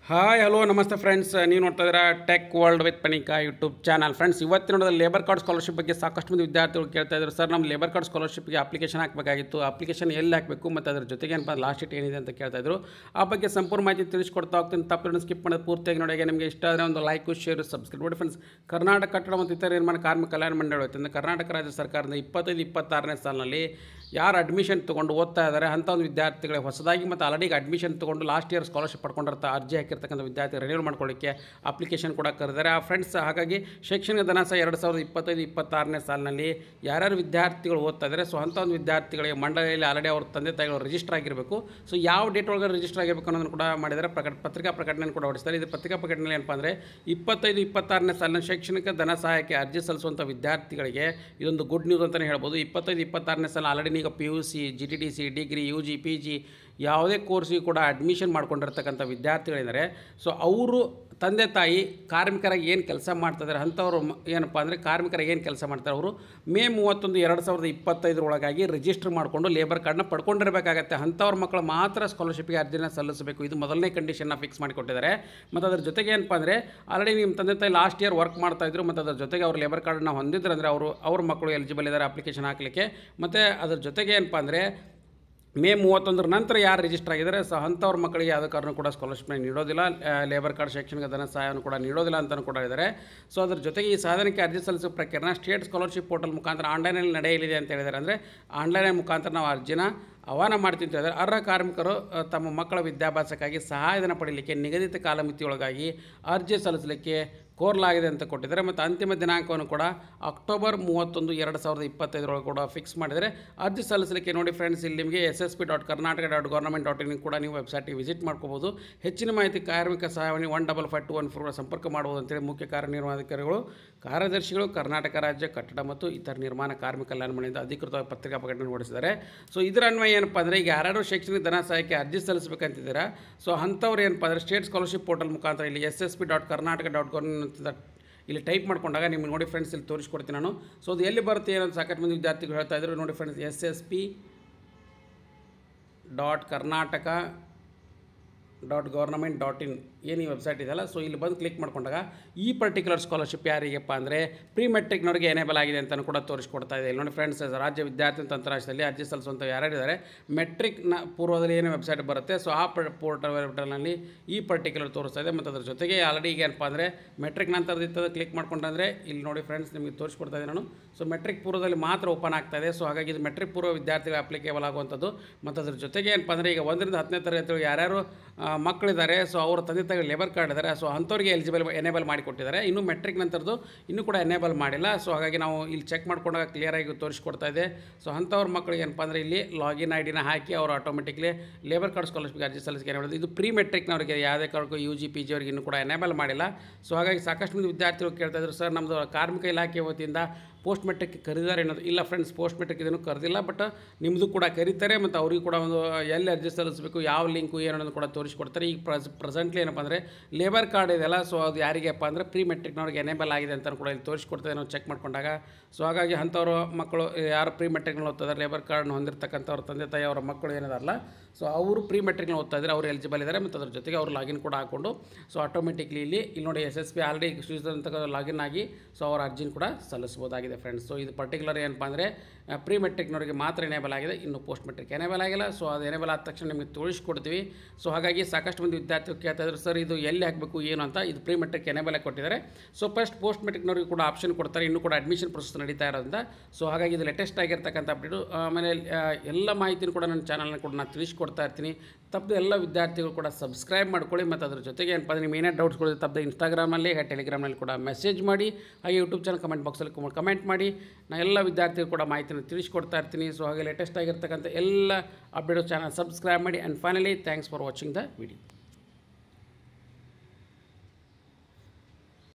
Hi hello ನಮಸ್ತೆ friends, ನೀವು ನೋಡ್ತಾ ಇದ್ದೀರಾ tech world with Panika YouTube channel. Friends, ಇವತ್ತಿನ ಲೇಬರ್ ಕಾರ್ಡ್ ಸ್ಕಾಲರ್ಶಿಪ್ ಬಗ್ಗೆ ಸಾಕಷ್ಟು ಮಂದಿ ವಿದ್ಯಾರ್ಥಿಗಳು ಕೇಳ್ತಾ ಇದ್ದಾರೆ. ಸರ್, ನಮ್ಮ ಲೇಬರ್ ಕಾರ್ಡ್ ಸ್ಕಾಲರ್ಶಿಪ್ಗೆ ಅಪ್ಲಿಕೇಶನ್ ಹಾಕಬೇಕಾಗಿತ್ತು, ಅಪ್ಲಿಕೇಶನ್ ಎಲ್ಲಿ ಹಾಕಬೇಕು ಮತ್ತು ಅದರ ಜೊತೆಗೆ ಏನಪ್ಪ ಲಾಸ್ಟ್ ಡೇಟ್ ಏನಿದೆ ಅಂತ ಕೇಳ್ತಾ ಇದ್ರು. ಆ ಬಗ್ಗೆ ಸಂಪೂರ್ಣ ಮಾಹಿತಿ ತಿಳಿಸ್ಕೊಡ್ತಾ ಹೋಗ್ತೀನಿ. ತಪ್ಪು ಸ್ಕಿಪ್ ಮಾಡೋದು ಪೂರ್ತಿಯಾಗಿ ನೋಡಿ. ನಿಮಗೆ ಇಷ್ಟ ಆದರೆ ಒಂದು ಲೈಕ್, ಶೇರ್, ಸಬ್ಸ್ಕ್ರೈಬ್ ಮಾಡಿ. ಫ್ರೆಂಡ್ಸ್, ಕರ್ನಾಟಕ ಕಟ್ಟಡ ಮತ್ತು ಇತರ ನಿರ್ಮಾಣ ಕಾರ್ಮಿಕ ಕಲ್ಯಾಣ ಮಂಡಳಿ ವತಿಯಿಂದ ಕರ್ನಾಟಕ ರಾಜ್ಯ ಸರ್ಕಾರದ 25-26ನೇ ಸಾಲಿನಲ್ಲಿ ಯಾರು ಅಡ್ಮಿಷನ್ ತೊಗೊಂಡು ಓದ್ತಾ ಇದ್ದಾರೆ ಅಂಥ ಒಂದು ವಿದ್ಯಾರ್ಥಿಗಳಿಗೆ ಹೊಸದಾಗಿ ಮತ್ತು ಆಲ್ರೆಡಿ ಅಡ್ಮಿಷನ್ ತೊಗೊಂಡು ಲಾಸ್ಟ್ ಇಯರ್ ಸ್ಕಾಲರ್ಶಿಪ್ ಪಡ್ಕೊಂಡಿರ್ತ ಅರ್ಜಿ ಹಾಕಿರ್ತಕ್ಕಂಥ ವಿದ್ಯಾರ್ಥಿ ರಿನ್ಯೂವಲ್ ಮಾಡ್ಕೊಳ್ಳಿಕ್ಕೆ ಅಪ್ಲಿಕೇಶನ್ ಕೂಡ ಕರೆದಿದ್ದಾರೆ. ಆ ಫ್ರೆಂಡ್ಸ್, ಹಾಗಾಗಿ ಶೈಕ್ಷಣಿಕ ಧನ ಸಹ 2025-26ನೇ ಸಾಲಿನಲ್ಲಿ ಯಾರ್ಯಾರು ವಿದ್ಯಾರ್ಥಿಗಳು ಓದ್ತಾ ಇದ್ದಾರೆ, ಸೊ ಅಂಥ ಒಂದು ವಿದ್ಯಾರ್ಥಿಗಳಿಗೆ ಮಂಡಳಿಯಲ್ಲಿ ಆಲ್ರೆಡಿ ಅವ್ರ ತಂದೆ ತಾಯಿಗಳು ರಿಜಿಸ್ಟರ್ ಆಗಿರಬೇಕು. ಸೊ ಯಾವ ಡೇಟ್ ಒಳಗೆ ರಿಜಿಸ್ಟರ್ ಆಗಿರಬೇಕು ಅನ್ನೋದನ್ನು ಕೂಡ ಮಾಡಿದರೆ ಪತ್ರಿಕಾ ಪ್ರಕಟಣೆ ಕೂಡ ಹೊಡಿಸ್ತಾರೆ. ಇದು ಪತ್ರಿಕಾ ಪ್ರಕಟಣೆ ಏನಪ್ಪ ಅಂದರೆ 25-26ನೇ ಸಾಲಿನ ಶೈಕ್ಷಣಿಕ ಧನ ಸಹಾಯಕ್ಕೆ ಅರ್ಜಿ ಸಲ್ಲಿಸುವಂಥ ವಿದ್ಯಾರ್ಥಿಗಳಿಗೆ ಇದೊಂದು ಗುಡ್ ನ್ಯೂಸ್ ಅಂತಲೇ ಹೇಳ್ಬೋದು. 25-26ನೇ ಸಾಲ ಆಲ್ರೆಡಿ ಈಗ PUC, GTTC, degree, UG, PG ಯಾವುದೇ ಕೋರ್ಸಿಗೂ ಕೂಡ ಅಡ್ಮಿಷನ್ ಮಾಡ್ಕೊಂಡಿರ್ತಕ್ಕಂಥ ವಿದ್ಯಾರ್ಥಿಗಳಿದ್ದಾರೆ. ಸೊ ಅವರು ತಂದೆ ತಾಯಿ ಕಾರ್ಮಿಕರಾಗಿ ಏನು ಕೆಲಸ ಮಾಡ್ತಿದ್ದಾರೆ ಅಂಥವ್ರು ಏನಪ್ಪ ಅಂದರೆ ಕಾರ್ಮಿಕರಾಗಿ ಏನು ಕೆಲಸ ಮಾಡ್ತಾರೆ ಅವರು ಮೇ 31, 2025 ರಿಜಿಸ್ಟರ್ ಮಾಡಿಕೊಂಡು ಲೇಬರ್ ಕಾರ್ಡ್ನ ಪಡ್ಕೊಂಡಿರಬೇಕಾಗತ್ತೆ. ಅಂಥವ್ರ ಮಕ್ಕಳು ಮಾತ್ರ ಸ್ಕಾಲರ್ಶಿಪ್ಗೆ ಅರ್ಜಿನ ಸಲ್ಲಿಸಬೇಕು. ಇದು ಮೊದಲನೇ ಕಂಡೀಷನ್ನ ಫಿಕ್ಸ್ ಮಾಡಿಕೊಟ್ಟಿದ್ದಾರೆ. ಮತ್ತು ಅದ್ರ ಜೊತೆಗೆ ಏನಪ್ಪ ಅಂದರೆ ಆಲ್ರೆಡಿ ನಿಮ್ಮ ತಂದೆ ತಾಯಿ ಲಾಸ್ಟ್ ಇಯರ್ ವರ್ಕ್ ಮಾಡ್ತಾಯಿದ್ರು ಮತ್ತು ಅದ್ರ ಜೊತೆಗೆ ಅವ್ರು ಲೇಬರ್ ಕಾರ್ಡನ್ನ ಹೊಂದಿದ್ರು ಅಂದರೆ ಅವ್ರ ಮಕ್ಕಳು ಎಲಿಜಿಬಲ್ ಇದ್ದಾರೆ ಅಪ್ಲಿಕೇಶನ್ ಹಾಕಲಿಕ್ಕೆ. ಮತ್ತು ಅದ್ರ ಜೊತೆಗೆ ಏನಪ್ಪ ಅಂದರೆ ಮೇ 31 ನಂತರ ಯಾರು ರಿಜಿಸ್ಟರ್ ಆಗಿದ್ದಾರೆ, ಸೊ ಅಂಥವ್ರ ಮಕ್ಕಳಿಗೆ ಯಾವುದೇ ಕಾರಣ ಕೂಡ ಸ್ಕಾಲರ್ಶಿಪ್ನ ನೀಡೋದಿಲ್ಲ, ಲೇಬರ್ ಕಾರ್ಡ್ ಶೈಕ್ಷಣಿಕ ಧನ ಸಹಾಯವನ್ನು ಕೂಡ ನೀಡೋದಿಲ್ಲ ಅಂತಲೂ ಕೂಡ ಇದ್ದಾರೆ. ಸೊ ಅದ್ರ ಜೊತೆಗೆ ಈ ಸಾಧನಕ್ಕೆ ಅರ್ಜಿ ಸಲ್ಲಿಸುವ ಪ್ರಕರಣ ಸ್ಟೇಟ್ ಸ್ಕಾಲರ್ಶಿಪ್ ಪೋರ್ಟಲ್ ಮುಖಾಂತರ ಆನ್ಲೈನಲ್ಲಿ ನಡೆಯಲಿದೆ ಅಂತ ಹೇಳಿದ್ದಾರೆ. ಅಂದರೆ ಆನ್ಲೈನ್ ಮುಖಾಂತರ ನಾವು ಅರ್ಜಿನ ಆಹ್ವಾನ ಮಾಡ್ತೀನಿ ಅಂತ ಹೇಳಿದರೆ ಅರ್ಹ ಕಾರ್ಮಿಕರು ತಮ್ಮ ಮಕ್ಕಳ ವಿದ್ಯಾಭ್ಯಾಸಕ್ಕಾಗಿ ಸಹಾಯಧನ ಪಡೆಯಲಿಕ್ಕೆ ನಿಗದಿತ ಕಾಲಮಿತಿಯೊಳಗಾಗಿ ಅರ್ಜಿ ಸಲ್ಲಿಸಲಿಕ್ಕೆ ಕೋರಲಾಗಿದೆ ಅಂತ ಕೊಟ್ಟಿದ್ದಾರೆ. ಮತ್ತು ಅಂತಿಮ ದಿನಾಂಕವನ್ನು ಕೂಡ ಅಕ್ಟೋಬರ್ 31, 2025 ಕೂಡ ಫಿಕ್ಸ್ ಮಾಡಿದರೆ ಅರ್ಜಿ ಸಲ್ಲಿಸಲಿಕ್ಕೆ ನೋಡಿ ಫ್ರೆಂಡ್ಸ್, ಇಲ್ಲಿ ನಿಮಗೆ ssp.karnataka.government.in ಕೂಡ ನೀವು ವೆಬ್ಸೈಟ್ಗೆ ವಿಸಿಟ್ ಮಾಡ್ಕೋಬೋದು. ಹೆಚ್ಚಿನ ಮಾಹಿತಿ ಕಾರ್ಮಿಕ ಸಹಾಯವಾಣಿ 15524 ಸಂಪರ್ಕ ಮಾಡ್ಬೋದು ಅಂತೇಳಿ ಮುಖ್ಯ ಕಾರ್ಯನಿರ್ವಹಣಾಧಿಕಾರಿಗಳು, ಕಾರ್ಯದರ್ಶಿಗಳು, ಕರ್ನಾಟಕ ರಾಜ್ಯ ಕಟ್ಟಡ ಮತ್ತು ಇತರ ನಿರ್ಮಾಣ ಕಾರ್ಮಿಕ ಕಲ್ಯಾಣ ಮಂಡಳಿಯಿಂದ ಅಧಿಕೃತವಾಗಿ ಪತ್ರಿಕಾ ಪ್ರಕಟಣೆ ಹೊರಡಿಸಿದ್ದಾರೆ. ಸೊ ಇದರ ಅನ್ವಯ ಏನಪ್ಪ ಅಂದರೆ ಈಗ ಯಾರು ಶೈಕ್ಷಣಿಕ ಧನ ಸಹಾಯಕ್ಕೆ ಅರ್ಜಿ ಸಲ್ಲಿಸಬೇಕಂತಿದ್ದೀರಾ, ಸೊ ಅಂಥವ್ರು ಏನಪ್ಪ ಅಂದರೆ ಸ್ಟೇಟ್ ಸ್ಕಾಲರ್ಶಿಪ್ ಪೋರ್ಟಲ್ ಮುಖಾಂತರ ಇಲ್ಲಿ ssp.karnataka.government ಇಲ್ಲಿ ಟೈಪ್ ಮಾಡ್ಕೊಂಡಾಗ ನಿಮ್ಗೆ ನೋಡಿ ಫ್ರೆಂಡ್ಸ್, ಇಲ್ಲಿ ತೋರಿಸ್ಕೊಡ್ತೀನಿ ನಾನು. ಸೊ ಅದು ಎಲ್ಲಿ ಬರುತ್ತೆ ಏನಂತ ಸಾಕಷ್ಟು ಮಂದಿ ವಿದ್ಯಾರ್ಥಿಗಳು ಹೇಳ್ತಾ ಇದ್ರು. ನೋಡಿ ಫ್ರೆಂಡ್ಸ್, ssp.karnataka.government.in ಏನು ಈ ವೆಬ್ಸೈಟ್ ಇದೆಯಲ್ಲ, ಸೊ ಇಲ್ಲಿ ಬಂದು ಕ್ಲಿಕ್ ಮಾಡ್ಕೊಂಡಾಗ ಈ ಪರ್ಟಿಕ್ಯುಲರ್ ಸ್ಕಾಲರ್ಶಿಪ್ ಯಾರಿಗಪ್ಪ ಅಂದರೆ ಪ್ರೀ ಮೆಟ್ರಿಕ್ನವ್ರಿಗೆ ಎನೇಬಲ್ ಆಗಿದೆ ಅಂತಲೂ ಕೂಡ ತೋರಿಸ್ಕೊಡ್ತಾ ಇದೆ. ಇಲ್ಲಿ ನೋಡಿ ಫ್ರೆಂಡ್ಸ್, ರಾಜ್ಯ ವಿದ್ಯಾರ್ಥಿ ತಂತ್ರಾಂಶದಲ್ಲಿ ಅರ್ಜಿ ಸಲ್ಲಿಸುವಂಥ ಯಾರ್ಯಾರಿದ್ದಾರೆ ಮೆಟ್ರಿಕ್ನ ಪೂರ್ವದಲ್ಲಿ ಏನು ವೆಬ್ಸೈಟ್ ಬರುತ್ತೆ, ಸೊ ಆ ಪೋರ್ಟಲ್ನಲ್ಲಿ ಈ ಪರ್ಟಿಕ್ಯುಲರ್ ತೋರಿಸ್ತಾ ಇದೆ. ಮತ್ತು ಅದ್ರ ಜೊತೆಗೆ ಆಲ್ರೆಡಿ ಈಗ ಏನಪ್ಪ ಅಂದರೆ ಮೆಟ್ರಿಕ್ ನಂತರದಿತ್ತದ ಕ್ಲಿಕ್ ಮಾಡ್ಕೊಂಡ್ರೆ ಇಲ್ಲಿ ನೋಡಿ ಫ್ರೆಂಡ್ಸ್, ನಿಮಗೆ ತೋರಿಸ್ಕೊಡ್ತಾ ಇದೆ ನಾನು. ಸೊ ಮೆಟ್ರಿಕ್ ಪೂರ್ವದಲ್ಲಿ ಮಾತ್ರ ಓಪನ್ ಆಗ್ತಾ ಇದೆ. ಸೊ ಹಾಗಾಗಿ ಇದು ಮೆಟ್ರಿಕ್ ಪೂರ್ವ ವಿದ್ಯಾರ್ಥಿಗಳ ಅಪ್ಲಿಕೇಬಲ್ ಆಗುವಂಥದ್ದು. ಮತ್ತು ಅದ್ರ ಜೊತೆಗೆ ಏನಪ್ಪ ಅಂದರೆ ಈಗ 1ರಿಂದ 10ನೇ ತರಗತಿ ಯಾರ್ಯಾರು ಮಕ್ಕಳಿದ್ದಾರೆ, ಸೊ ಅವರ ತಂದೆ ತಾಯಿ ಲೇಬರ್ ಕಾರ್ಡ್ ಇದ್ದಾರೆ, ಸೊ ಅಂಥವ್ರಿಗೆ ಎನೇಬಲ್ ಮಾಡಿಕೊಟ್ಟಿದ್ದಾರೆ. ಇನ್ನೂ ಮೆಟ್ರಿಕ್ ನಂತರದ್ದು ಇನ್ನೂ ಕೂಡ ಎನೇಬಲ್ ಮಾಡಿಲ್ಲ. ಸೊ ಹಾಗಾಗಿ ನಾವು ಇಲ್ಲಿ ಚೆಕ್ ಮಾಡ್ಕೊಂಡಾಗ ಕ್ಲಿಯರಾಗಿ ತೋರಿಸ್ಕೊಡ್ತಾ ಇದೆ. ಸೊ ಅಂಥವ್ರ ಮಕ್ಕಳಿಗೆ ಏನಪ್ಪ ಅಂದರೆ ಇಲ್ಲಿ ಲಾಗಿನ್ ID ಹಾಕಿ ಅವರು ಆಟೋಮೆಟಿಕ್ಲಿ ಲೇಬರ್ ಕಾರ್ಡ್ ಸ್ಕಾಲರ್ಶಿಪ್ಗೆ ಅರ್ಜಿ ಸಲ್ಲಿಸಿ ಎನೇಬಲ್. ಇದು ಪ್ರೀ ಮೆಟ್ರಿಕ್ನವರಿಗೆ ಯಾವುದೇ ಕಾರಣಕ್ಕೂ UG, PG ಅವರಿಗೆ ಇನ್ನೂ ಕೂಡ ಎನೇಬಲ್ ಮಾಡಿಲ್ಲ. ಸೊ ಹಾಗಾಗಿ ಸಾಕಷ್ಟು ಮಂದಿ ವಿದ್ಯಾರ್ಥಿಗಳು ಕೇಳ್ತಾ ಇದ್ರು, ಸರ್ ನಮ್ಮದು ಕಾರ್ಮಿಕ ಇಲಾಖೆ ವತಿಯಿಂದ ಪೋಸ್ಟ್ ಮೆಟ್ರಿಕ್ ಕರೀತಾರೆ ಅನ್ನೋದು. ಇಲ್ಲ ಫ್ರೆಂಡ್ಸ್, ಪೋಸ್ಟ್ ಮೆಟ್ರಿಕ್ ಇದನ್ನು ಕರೆದಿಲ್ಲ, ಬಟ್ ನಿಮ್ಮದು ಕೂಡ ಕರೀತಾರೆ. ಮತ್ತು ಅವ್ರಿಗೆ ಕೂಡ ಒಂದು ಎಲ್ಲಿ ಅರ್ಜಿ ಸಲ್ಲಿಸಬೇಕು, ಯಾವ ಲಿಂಕು ಏನು ಅನ್ನೋದು ಕೂಡ ತೋರಿಸ್ಕೊಡ್ತಾರೆ. ಈಗ ಪ್ರೆಸೆಂಟ್ಲಿ ಏನಪ್ಪ ಅಂದರೆ ಲೇಬರ್ ಕಾರ್ಡ್ ಇದೆಯಲ್ಲ, ಸೊ ಅದು ಯಾರಿಗೆಪ್ಪ ಅಂದರೆ ಪ್ರೀ ಮೆಟ್ರಿಕ್ನವ್ರಿಗೆ ಎನೇಬಲ್ ಆಗಿದೆ ಅಂತ ಕೂಡ ಇಲ್ಲಿ ತೋರಿಸ್ಕೊಡ್ತದೆ ನಾವು ಚೆಕ್ ಮಾಡ್ಕೊಂಡಾಗ. ಸೊ ಹಾಗಾಗಿ ಅಂಥವ್ರ ಮಕ್ಕಳು ಯಾರು ಪ್ರೀ ಮೆಟ್ರಿಕ್ನಲ್ಲಿ ಓದ್ತಾರೆ, ಲೇಬರ್ ಕಾರ್ಡ್ನ ಹೊಂದಿರತಕ್ಕಂಥವ್ರ ತಂದೆ ತಾಯಿ ಅವರ ಮಕ್ಕಳು ಏನಿದಾರಲ್ಲ, ಸೊ ಅವರು ಪ್ರೀ ಮೆಟ್ರಿಕ್ನ ಓದ್ತಾ ಇದ್ದಾರೆ, ಅವರು ಎಲಿಜಿಬಲ್ ಇದ್ದಾರೆ. ಮತ್ತು ಅದ್ರ ಜೊತೆಗೆ ಅವರು ಲಾಗಿನ್ ಕೂಡ ಹಾಕ್ಕೊಂಡು ಸೊ ಆಟೋಮೆಟಿಕ್ಲಿ ಇಲ್ಲಿ ನೋಡಿ SSP ಆಲ್ರೆಡಿ ಅಂತ ಲಾಗಿನ್ ಆಗಿ ಸೊ ಅವ್ರ ಅರ್ಜಿನ ಕೂಡ ಸಲ್ಲಿಸ್ಬೋದಾಗಿದೆ ಫ್ರೆಂಡ್ಸ್. ಸೊ ಇದು ಪರ್ಟಿಕ್ಯುಲರ್ ಏನಪ್ಪ ಅಂದರೆ ಪ್ರೀ ಮೆಟ್ರಿಕ್ನವರಿಗೆ ಮಾತ್ರ ಎನೇಬಲ್ ಆಗಿದೆ, ಇನ್ನು ಪೋಸ್ಟ್ ಮೆಟ್ರಿಕ್ ಎನೇಬಲ್ ಆಗಿಲ್ಲ. ಸೊ ಅದು ಎನೇಬಲ್ ಆದ ತಕ್ಷಣ ನಿಮಗೆ ತೋರಿಸ್ಕೊಡ್ತೀವಿ. ಸೊ ಹಾಗಾಗಿ ಸಾಕಷ್ಟು ಮಂದಿ ವಿದ್ಯಾರ್ಥಿಗಳು ಕೇಳ್ತಾ ಇದ್ರು, ಸರ್ ಇದು ಎಲ್ಲಿ ಹಾಕಬೇಕು ಏನು ಅಂತ. ಇದು ಪ್ರೀ ಮೆಟ್ರಿಕ್ ಎನೇಬಲ್ ಆಗಿ ಕೊಟ್ಟಿದ್ದಾರೆ. ಸೊ ಫಸ್ಟ್ ಪೋಸ್ಟ್ ಮೆಟ್ರಿಕ್ನವ್ರಿಗೆ ಕೂಡ ಆಪ್ಷನ್ ಕೊಡ್ತಾರೆ, ಇನ್ನೂ ಕೂಡ ಅಡ್ಮಿಷನ್ ಪ್ರೊಸೆಸ್ ನಡೀತಾ ಇರೋದ್ರಿಂದ. ಸೊ ಹಾಗಾಗಿ ಇದು ಲೇಟೆಸ್ಟ್ ಆಗಿರ್ತಕ್ಕಂಥ ಅಪ್ಡೇಟು. ಆಮೇಲೆ ಎಲ್ಲ ಮಾಹಿತಿನೂ ಕೂಡ ನನ್ನ ಚಾನಲ್ನ ಕೂಡ ನಾನು ತಿಳಿಸ್ಕೊಡ್ತಾ ಇರ್ತೀನಿ. ತಪ್ಪದೆ ಎಲ್ಲ ವಿದ್ಯಾರ್ಥಿಗಳು ಕೂಡ ಸಬ್ಸ್ಕ್ರೈಬ್ ಮಾಡ್ಕೊಳ್ಳಿ. ಮತ್ತು ಅದ್ರ ಜೊತೆಗೆ ಏನಪ್ಪ ಅಂದರೆ ನಿಮ್ಮ ಏನೇ ಡೌಟ್ಸ್ಗಳು ತಪ್ಪದೆ ಇನ್ಸ್ಟಾಗ್ರಾಮಲ್ಲಿ ಟೆಲಿಗ್ರಾಮ್ನಲ್ಲಿ ಕೂಡ ಮೆಸೇಜ್ ಮಾಡಿ, ಹಾಗೆ ಯೂಟ್ಯೂಬ್ ಚಾನಲ್ ಕಮೆಂಟ್ ಬಾಕ್ಸಲ್ಲಿ ಕಮೆಂಟ್ ಮಾಡಿ. ನಾನು ಎಲ್ಲ ವಿದ್ಯಾರ್ಥಿಗಳು ಕೂಡ ಮಾಹಿತಿನ ತಿಳಿಸ್ಕೊಡ್ತಾ ಇರ್ತೀನಿ. ಸೊ ಹಾಗೆ ಲೇಟೆಸ್ಟ್ ಆಗಿರ್ತಕ್ಕಂಥ ಎಲ್ಲ ಅಪ್ಡೇಟ್ ಚಾನಲ್ ಸಬ್ಸ್ಕ್ರೈಬ್ ಮಾಡಿ. And finally thanks for watching the video.